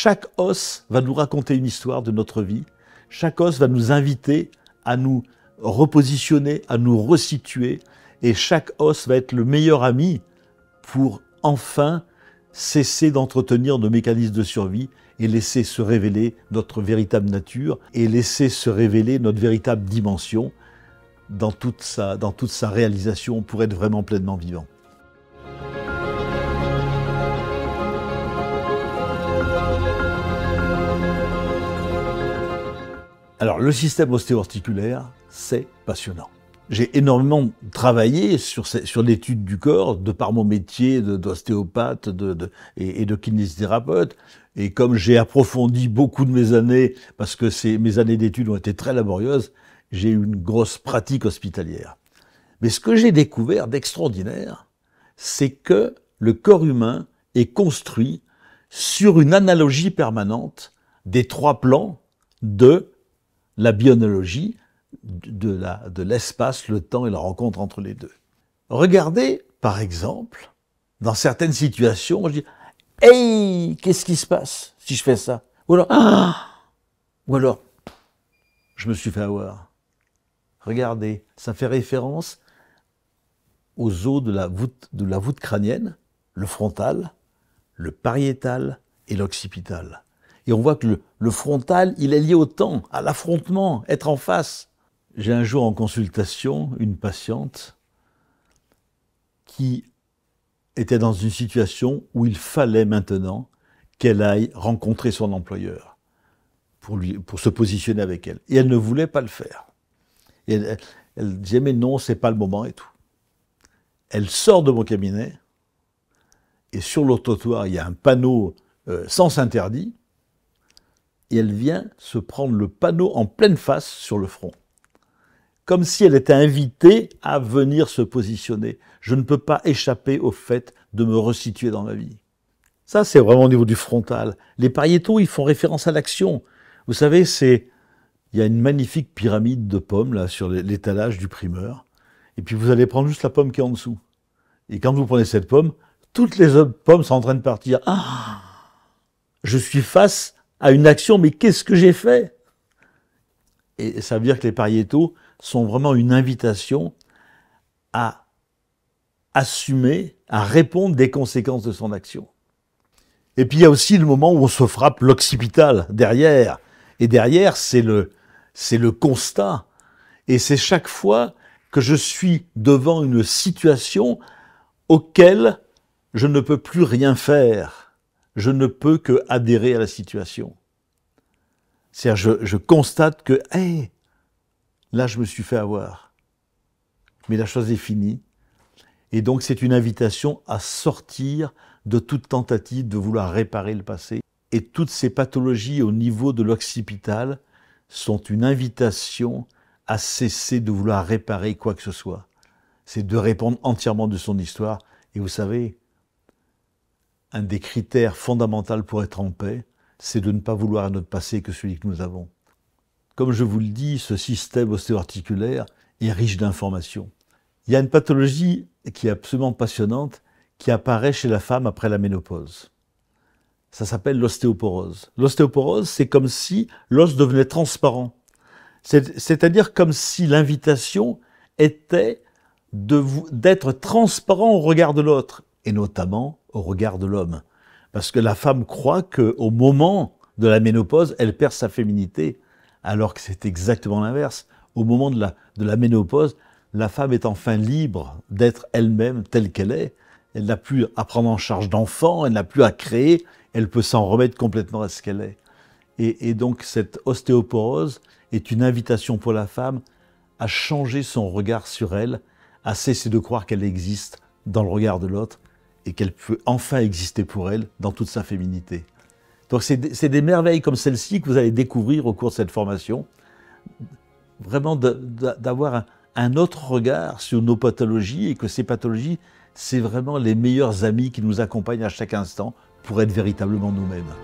chaque os va nous raconter une histoire de notre vie. Chaque os va nous inviter à nous repositionner, à nous resituer. Et chaque os va être le meilleur ami pour enfin cesser d'entretenir nos mécanismes de survie et laisser se révéler notre véritable nature et laisser se révéler notre véritable dimension dans toute sa réalisation pour être vraiment pleinement vivant. Alors, le système ostéo-articulaire, c'est passionnant. J'ai énormément travaillé sur l'étude du corps, de par mon métier d'ostéopathe et de kinésithérapeute. Et comme j'ai approfondi beaucoup de mes années, parce que mes années d'études ont été très laborieuses, j'ai eu une grosse pratique hospitalière. Mais ce que j'ai découvert d'extraordinaire, c'est que le corps humain est construit sur une analogie permanente des trois plans de la bioanalogie, de l'espace, le temps et la rencontre entre les deux. Regardez, par exemple, dans certaines situations, je dis « Hey, qu'est-ce qui se passe si je fais ça ?» Ou alors « Ah !» Ou alors « Je me suis fait avoir ». Regardez, ça fait référence aux os de la voûte crânienne, le frontal, le pariétal et l'occipital. Et on voit que le frontal, il est lié au temps, à l'affrontement, être en face. J'ai un jour en consultation une patiente qui était dans une situation où il fallait maintenant qu'elle aille rencontrer son employeur pour se positionner avec elle. Et elle ne voulait pas le faire. Et elle disait, mais non, c'est pas le moment et tout. Elle sort de mon cabinet et sur le trottoir, il y a un panneau sens interdit et elle vient se prendre le panneau en pleine face sur le front. Comme si elle était invitée à venir se positionner. Je ne peux pas échapper au fait de me resituer dans ma vie. Ça, c'est vraiment au niveau du frontal. Les pariétaux, ils font référence à l'action. Vous savez, il y a une magnifique pyramide de pommes là sur l'étalage du primeur. Et puis vous allez prendre juste la pomme qui est en dessous. Et quand vous prenez cette pomme, toutes les autres pommes sont en train de partir. Ah, je suis face à une action, mais qu'est-ce que j'ai fait? Et ça veut dire que les pariétaux sont vraiment une invitation à assumer, à répondre des conséquences de son action. Et puis il y a aussi le moment où on se frappe l'occipital, derrière. Et derrière, c'est le constat. Et c'est chaque fois que je suis devant une situation auquel je ne peux plus rien faire. Je ne peux que adhérer à la situation. C'est-à-dire, je constate que, hey, là, je me suis fait avoir. Mais la chose est finie. Et donc, c'est une invitation à sortir de toute tentative de vouloir réparer le passé. Et toutes ces pathologies au niveau de l'occipital sont une invitation à cesser de vouloir réparer quoi que ce soit. C'est de répondre entièrement de son histoire. Et vous savez, un des critères fondamentaux pour être en paix, c'est de ne pas vouloir un autre passé que celui que nous avons. Comme je vous le dis, ce système ostéo-articulaire est riche d'informations. Il y a une pathologie qui est absolument passionnante, qui apparaît chez la femme après la ménopause. Ça s'appelle l'ostéoporose. L'ostéoporose, c'est comme si l'os devenait transparent. C'est-à-dire comme si l'invitation était d'être transparent au regard de l'autre, et notamment au regard de l'homme. Parce que la femme croit qu'au moment de la ménopause, elle perd sa féminité, alors que c'est exactement l'inverse. Au moment de la ménopause, la femme est enfin libre d'être elle-même telle qu'elle est. Elle n'a plus à prendre en charge d'enfants, elle n'a plus à créer, elle peut s'en remettre complètement à ce qu'elle est. Et donc cette ostéoporose est une invitation pour la femme à changer son regard sur elle, à cesser de croire qu'elle existe dans le regard de l'autre et qu'elle peut enfin exister pour elle dans toute sa féminité. Donc c'est des merveilles comme celle-ci que vous allez découvrir au cours de cette formation. Vraiment d'avoir un autre regard sur nos pathologies et que ces pathologies, c'est vraiment les meilleurs amis qui nous accompagnent à chaque instant pour être véritablement nous-mêmes.